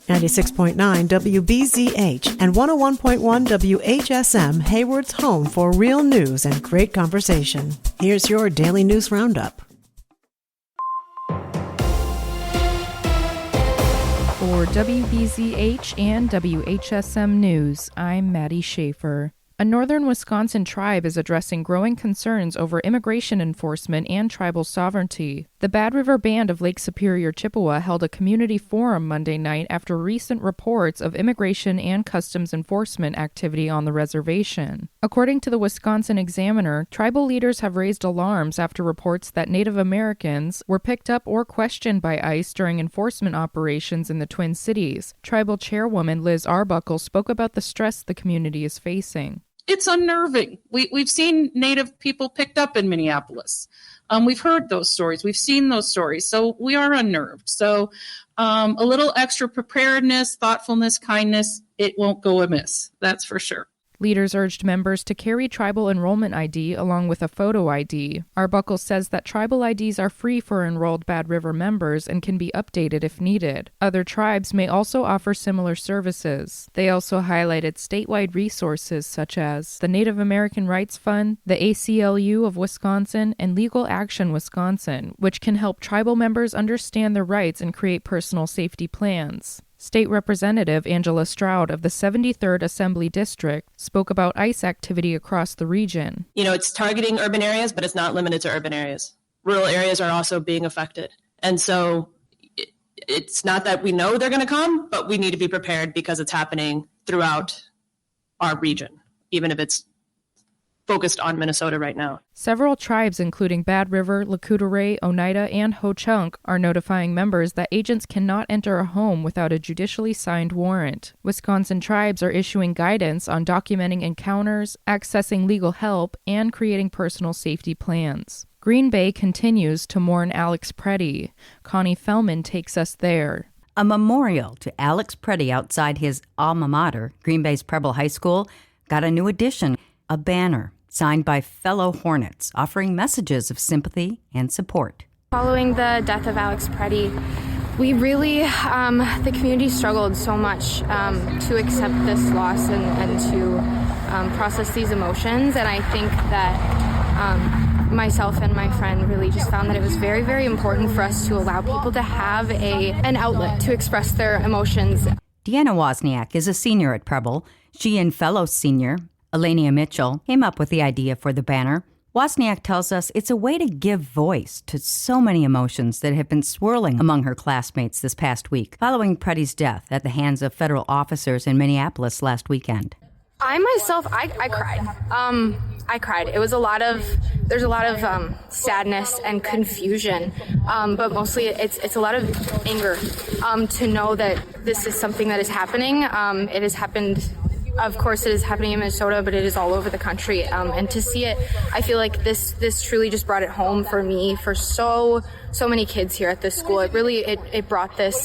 96.9 WBZH and 101.1 WHSM, Hayward's home for real news and great conversation. Here's your daily news roundup. For WBZH and WHSM News, I'm Maddie Schaefer. A northern Wisconsin tribe is addressing growing concerns over immigration enforcement and tribal sovereignty. The Bad River Band of Lake Superior, Chippewa held a community forum Monday night after recent reports of immigration and customs enforcement activity on the reservation. According to the Wisconsin Examiner, tribal leaders have raised alarms after reports that Native Americans were picked up or questioned by ICE during enforcement operations in the Twin Cities. Tribal chairwoman Liz Arbuckle spoke about the stress the community is facing. It's unnerving. We've seen Native people picked up in Minneapolis. We've heard those stories. We've seen those stories. So we are unnerved. So a little extra preparedness, thoughtfulness, kindness, it won't go amiss. That's for sure. Leaders urged members to carry tribal enrollment ID along with a photo ID. Arbuckle says that tribal IDs are free for enrolled Bad River members and can be updated if needed. Other tribes may also offer similar services. They also highlighted statewide resources such as the Native American Rights Fund, the ACLU of Wisconsin, and Legal Action Wisconsin, which can help tribal members understand their rights and create personal safety plans. State Representative Angela Stroud of the 73rd Assembly District spoke about ICE activity across the region. It's targeting urban areas, but it's not limited to urban areas. Rural areas are also being affected. And so it's not that we know they're going to come, but we need to be prepared because it's happening throughout our region, even if it's focused on Minnesota right now. Several tribes, including Bad River, Lakota, Oneida, and Ho-Chunk, are notifying members that agents cannot enter a home without a judicially signed warrant. Wisconsin tribes are issuing guidance on documenting encounters, accessing legal help, and creating personal safety plans. Green Bay continues to mourn Alex Preddy. Connie Fellman takes us there. A memorial to Alex Preddy outside his alma mater, Green Bay's Preble High School, got a new addition, a banner signed by fellow Hornets, offering messages of sympathy and support. Following the death of Alex Preddy, we really, the community struggled so much to accept this loss and to process these emotions. And I think that myself and my friend really just found that it was very, very important for us to allow people to have an outlet to express their emotions. Deanna Wozniak is a senior at Preble. She and fellow senior Elenia Mitchell came up with the idea for the banner. Wozniak tells us it's a way to give voice to so many emotions that have been swirling among her classmates this past week, following Preddy's death at the hands of federal officers in Minneapolis last weekend. I myself, I cried. I cried. It was there's a lot of sadness and confusion, but mostly it's a lot of anger to know that this is something that is happening. It has happened. Of course, it is happening in Minnesota, but it is all over the country. And to see it, I feel like this truly just brought it home for me, for so many kids here at this school. It really it brought this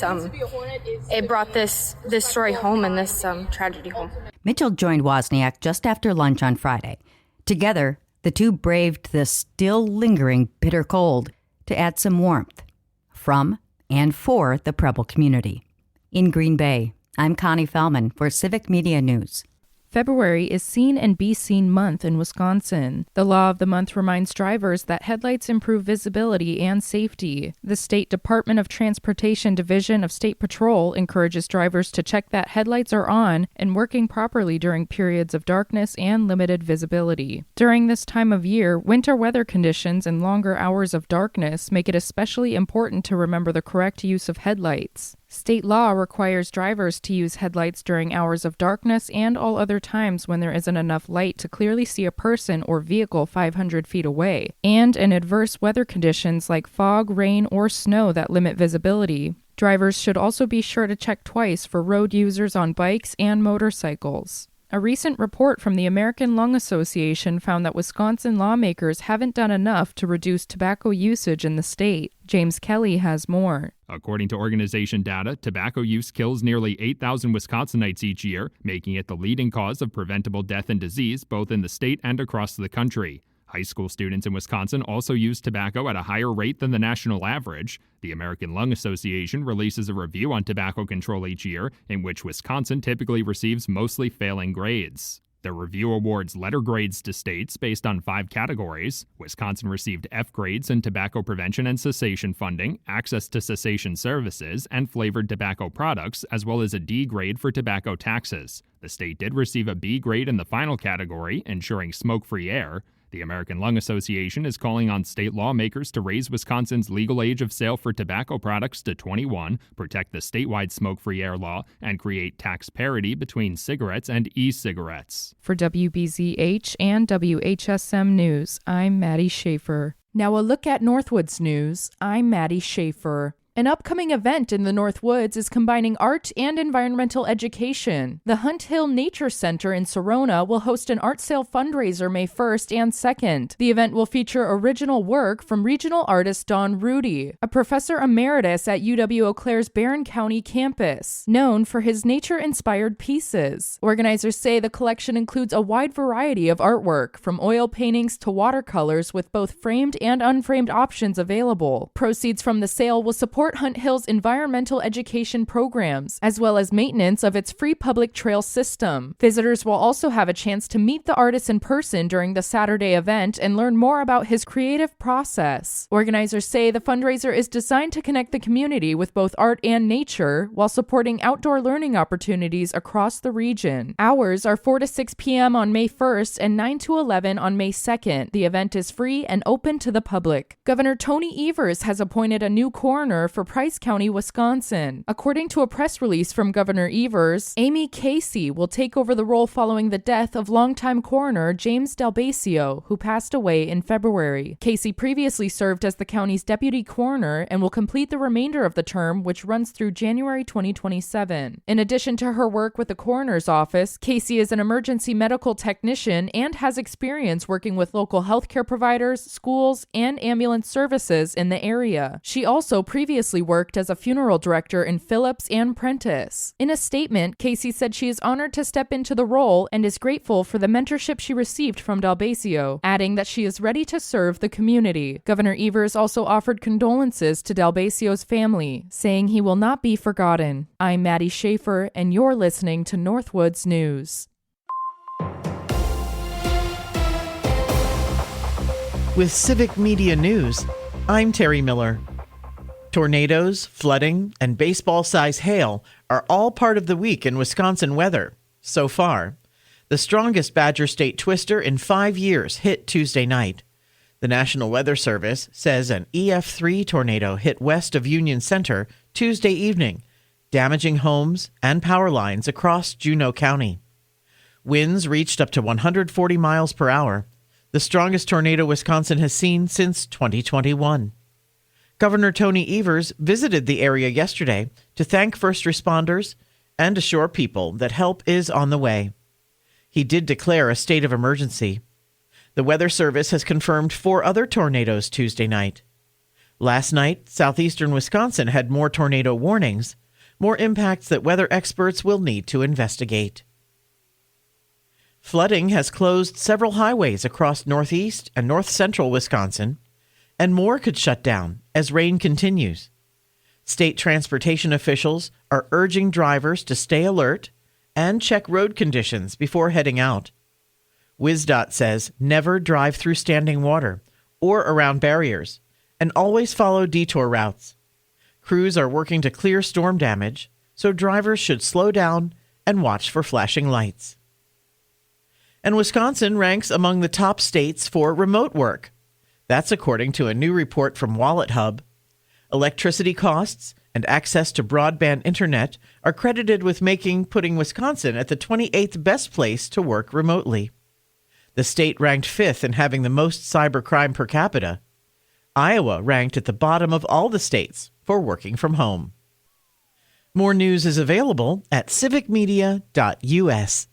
story home and this tragedy home. Mitchell joined Wozniak just after lunch on Friday. Together, the two braved the still lingering bitter cold to add some warmth from and for the Preble community. In Green Bay, I'm Connie Fellman for Civic Media News. February is Seen and Be Seen Month in Wisconsin. The law of the month reminds drivers that headlights improve visibility and safety. The State Department of Transportation Division of State Patrol encourages drivers to check that headlights are on and working properly during periods of darkness and limited visibility. During this time of year, winter weather conditions and longer hours of darkness make it especially important to remember the correct use of headlights. State law requires drivers to use headlights during hours of darkness and all other times when there isn't enough light to clearly see a person or vehicle 500 feet away, and in adverse weather conditions like fog, rain, or snow that limit visibility. Drivers should also be sure to check twice for road users on bikes and motorcycles. A recent report from the American Lung Association found that Wisconsin lawmakers haven't done enough to reduce tobacco usage in the state. James Kelly has more. According to organization data, tobacco use kills nearly 8,000 Wisconsinites each year, making it the leading cause of preventable death and disease both in the state and across the country. High school students in Wisconsin also use tobacco at a higher rate than the national average. The American Lung Association releases a review on tobacco control each year, in which Wisconsin typically receives mostly failing grades. The review awards letter grades to states based on 5 categories. Wisconsin received F grades in tobacco prevention and cessation funding, access to cessation services, and flavored tobacco products, as well as a D grade for tobacco taxes. The state did receive a B grade in the final category, ensuring smoke-free air. The American Lung Association is calling on state lawmakers to raise Wisconsin's legal age of sale for tobacco products to 21, protect the statewide smoke-free air law, and create tax parity between cigarettes and e-cigarettes. For WBZH and WHSM News, I'm Maddie Schaefer. Now a look at Northwoods News. I'm Maddie Schaefer. An upcoming event in the Northwoods is combining art and environmental education. The Hunt Hill Nature Center in Sorona will host an art sale fundraiser May 1st and 2nd. The event will feature original work from regional artist Dawn Rudy, a professor emeritus at UW-Eau Claire's Barron County campus, known for his nature-inspired pieces. Organizers say the collection includes a wide variety of artwork, from oil paintings to watercolors, with both framed and unframed options available. Proceeds from the sale will support Hunt Hill's environmental education programs, as well as maintenance of its free public trail system. Visitors will also have a chance to meet the artist in person during the Saturday event and learn more about his creative process. Organizers say the fundraiser is designed to connect the community with both art and nature, while supporting outdoor learning opportunities across the region. Hours are 4 to 6 p.m. on May 1st and 9 to 11 on May 2nd. The event is free and open to the public. Governor Tony Evers has appointed a new coroner for Price County, Wisconsin. According to a press release from Governor Evers, Amy Casey will take over the role following the death of longtime coroner James Dalbacio, who passed away in February. Casey previously served as the county's deputy coroner and will complete the remainder of the term, which runs through January 2027. In addition to her work with the coroner's office, Casey is an emergency medical technician and has experience working with local healthcare providers, schools, and ambulance services in the area. She also previously worked as a funeral director in Phillips and Prentice. In a statement, Casey said she is honored to step into the role and is grateful for the mentorship she received from Dalbacio, adding that she is ready to serve the community. Governor Evers also offered condolences to Dalbacio's family, saying he will not be forgotten. I'm Maddie Schaefer, and you're listening to Northwoods News. With Civic Media News, I'm Terry Miller. Tornadoes, flooding, and baseball-size hail are all part of the week in Wisconsin weather. So far, the strongest Badger State twister in 5 years hit Tuesday night. The National Weather Service says an EF3 tornado hit west of Union Center Tuesday evening, damaging homes and power lines across Juneau County. Winds reached up to 140 miles per hour, the strongest tornado Wisconsin has seen since 2021. Governor Tony Evers visited the area yesterday to thank first responders and assure people that help is on the way. He did declare a state of emergency. The Weather Service has confirmed 4 other tornadoes Tuesday night. Last night, southeastern Wisconsin had more tornado warnings, more impacts that weather experts will need to investigate. Flooding has closed several highways across northeast and north central Wisconsin, and more could shut down as rain continues. State transportation officials are urging drivers to stay alert and check road conditions before heading out. WBZH says never drive through standing water or around barriers, and always follow detour routes. Crews are working to clear storm damage, so drivers should slow down and watch for flashing lights. And Wisconsin ranks among the top states for remote work. That's according to a new report from Wallet Hub. Electricity costs and access to broadband internet are credited with putting Wisconsin at the 28th best place to work remotely. The state ranked 5th in having the most cybercrime per capita. Iowa ranked at the bottom of all the states for working from home. More news is available at civicmedia.us.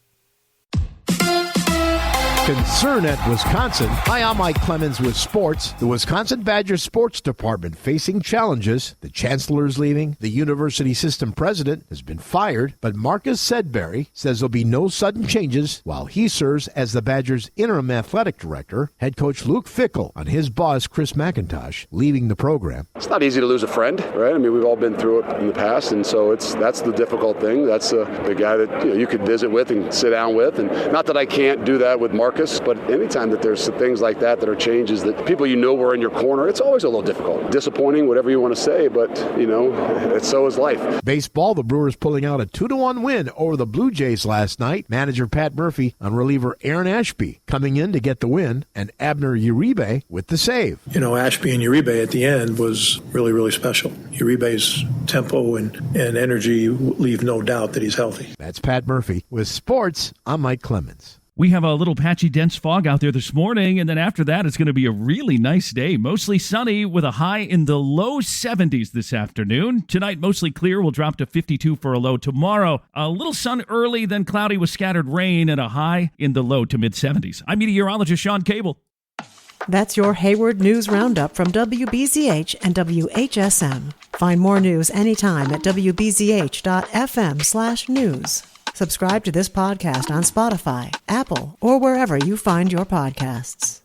concern at Wisconsin. Hi, I'm Mike Clemens with sports. The Wisconsin Badgers Sports Department facing challenges. The chancellor is leaving. The university system president has been fired. But Marcus Sedberry says there'll be no sudden changes while he serves as the Badgers interim athletic director. Head coach Luke Fickell on his boss, Chris McIntosh, leaving the program. It's not easy to lose a friend, right? I mean, we've all been through it in the past, and so that's the difficult thing. That's the guy that you could visit with and sit down with. And not that I can't do that with Marcus, but anytime that there's things like that are changes that people were in your corner, it's always a little difficult. Disappointing, whatever you want to say, but, so is life. Baseball, the Brewers pulling out a 2-1 win over the Blue Jays last night. Manager Pat Murphy on reliever Aaron Ashby coming in to get the win, and Abner Uribe with the save. Ashby and Uribe at the end was really, really special. Uribe's tempo and energy leave no doubt that he's healthy. That's Pat Murphy. With sports, I'm Mike Clemens. We have a little patchy, dense fog out there this morning, and then after that, it's going to be a really nice day. Mostly sunny with a high in the low 70s this afternoon. Tonight, mostly clear. We'll drop to 52 for a low tomorrow. A little sun early, then cloudy with scattered rain, and a high in the low to mid-70s. I'm meteorologist Sean Cable. That's your Hayward News Roundup from WBZH and WHSM. Find more news anytime at wbzh.fm/news. Subscribe to this podcast on Spotify, Apple, or wherever you find your podcasts.